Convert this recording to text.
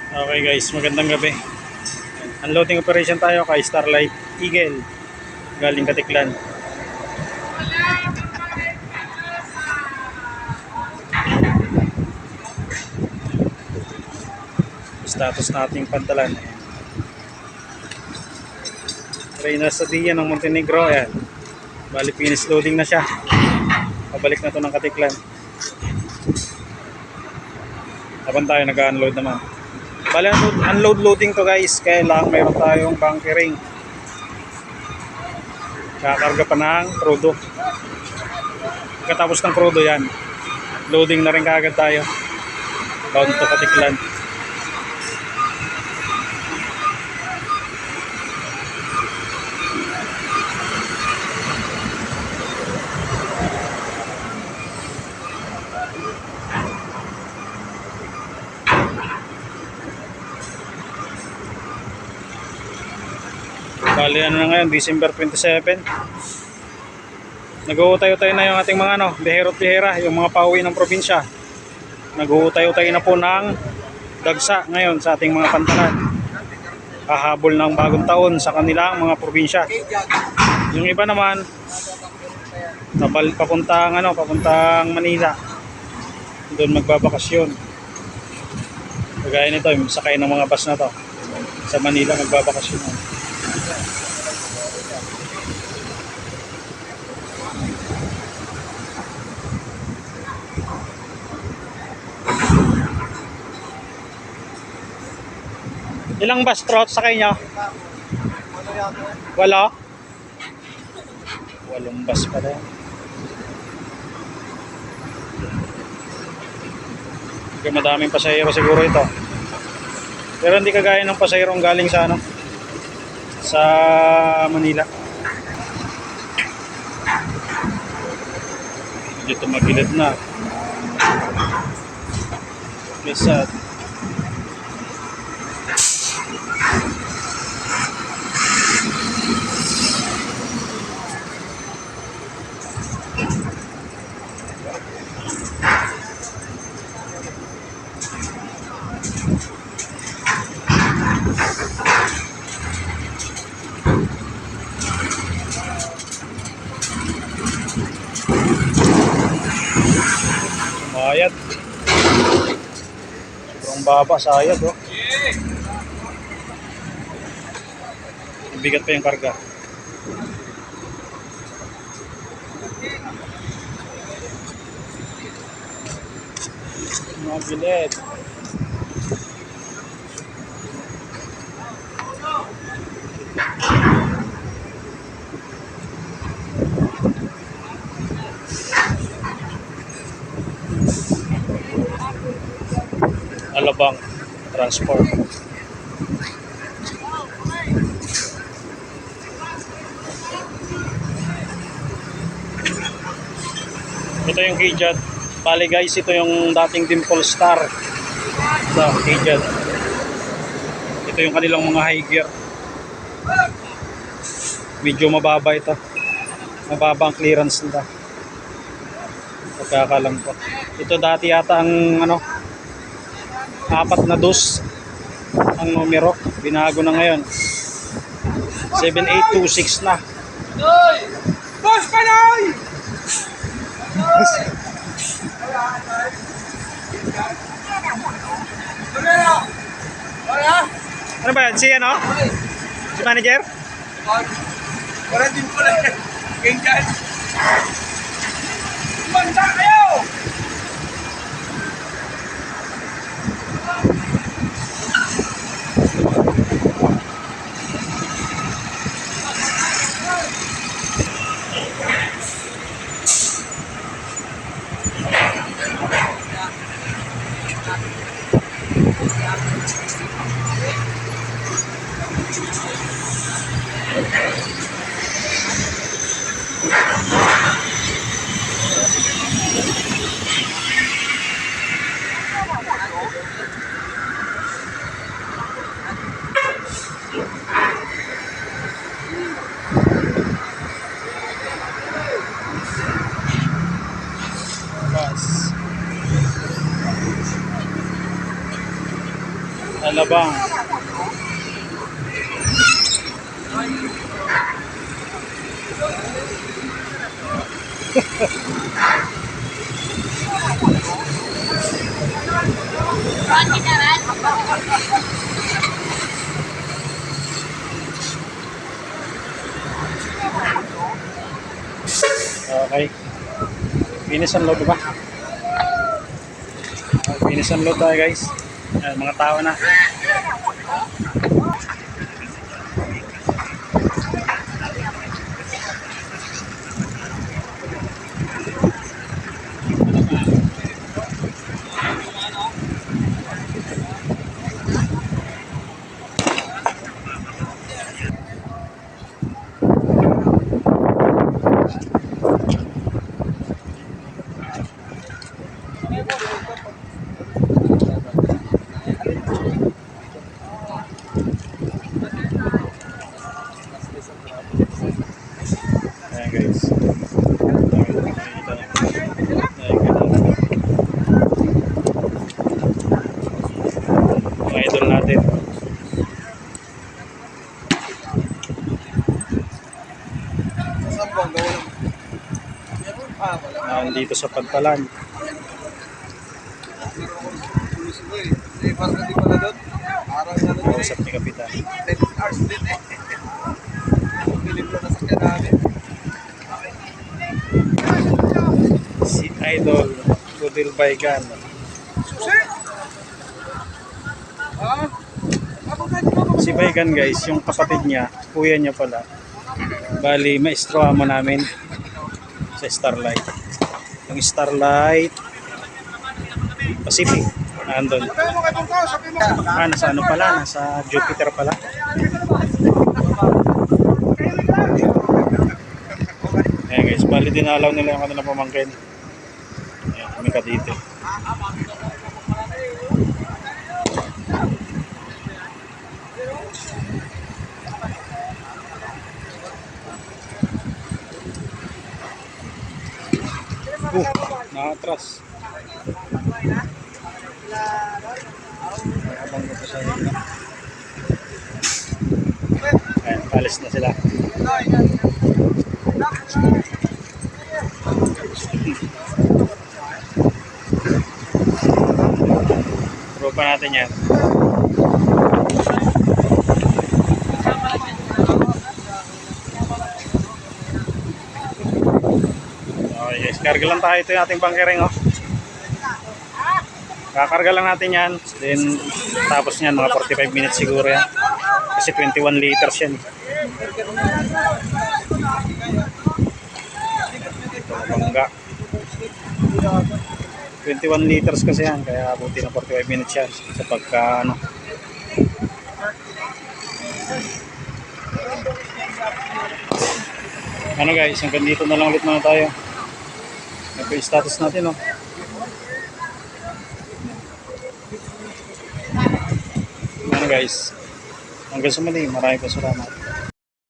Okay guys, magandang gabi. Unloading operation tayo kay Starlight Eagle galing Katiklan. Status nating pantalan. Reyna Sadia ng Montenegro. Ayan. Bali finish loading na siya. Pabalik na to ng Katiklan. Habang tayo nag-unload naman. Bali unload loading to guys. Kaya lang mayroon tayong bunkering. Kakarga pa ng crudo. Pagkatapos ng crudo yan, loading na rin kaagad tayo. Bound to Katiklan. Bali ano na ngayon, December 27. Nag-uutay-utay na yung ating mga bihero at bihera, yung mga pauwi ng probinsya. Nag-uutay-utay na po ng dagsa ngayon sa ating mga pantalan. Hahabol ng bagong taon sa kanilang mga probinsya. Yung iba naman papuntang Manila. Doon magbabakasyon. Kagaya nito, yung sakay ng mga bus na to. Sa Manila magbabakasyon. Ilang bus trout sakay nyo? Wala? 8 bus pala. Kaya madaming pasahero siguro ito. Pero hindi kagaya ng pasahero galing sa sa Manila. Dito magilid na. Lesad. Sayad. Sobrang baba, sayad oh. Bigat pa yung karga. Mabilet. Alabang transport. Ito yung Kijat. Bali guys, ito yung dating Dimple Star sa Kijat. Ito yung kanilang mga high gear. Medyo mababa ito. Mababa ang clearance nila. Pagkakalam ko. Ito dati yata ang 4 na dos ang numero, binago na ngayon 7826 na. Boss Panoy! Ano ba yan? Si Si manager? Wala din po na ganyan. Banda kayo! Alabang. Okay. Finish and load ba? Finish and load tayo guys. Ayan, mga tao na. Ayan guys. Mga idol natin. Saan po ang gawa ng... wala. Dito sa Pagpalan. Pulis mo eh. Hindi, parang hindi pala doon. Parang ano doon eh. Kausap ni Kapitan. 10 hours din eh. Pilim na nasakyan namin. Si Idol Budil Baygan. Susi! Ha? Ako na dito ako. Si Baygan guys, yung kapatid niya, kuya niya pala. Bali, maestro amo namin sa Starlight. Yung Starlight Pacific. Andun. Sabi mo kay Bungko, sabi mo. Nasa ano pala? Nasa Jupiter pala. Ayan guys, bali dinalaw nila yung kanilang pamangkin. Ayan, kami ka dito. Nakatras. Habang ko sa inyo. Ayan, alis na sila. Tropa natin yan. Okay guys, karga lang tayo. Ito yung ating bangkering oh. Kakarga lang natin yan. Then tapos yan mga 45 minutes siguro yan. Kasi 21 liters yan. Bangga. 21 liters kasi yan. Kaya buti na 45 minutes yan. Sa pagka ano. Ano guys, hanggang dito na lang ulit muna tayo. Ito yung status natin oh. Ano guys, hanggang sa muli, maraming salamat.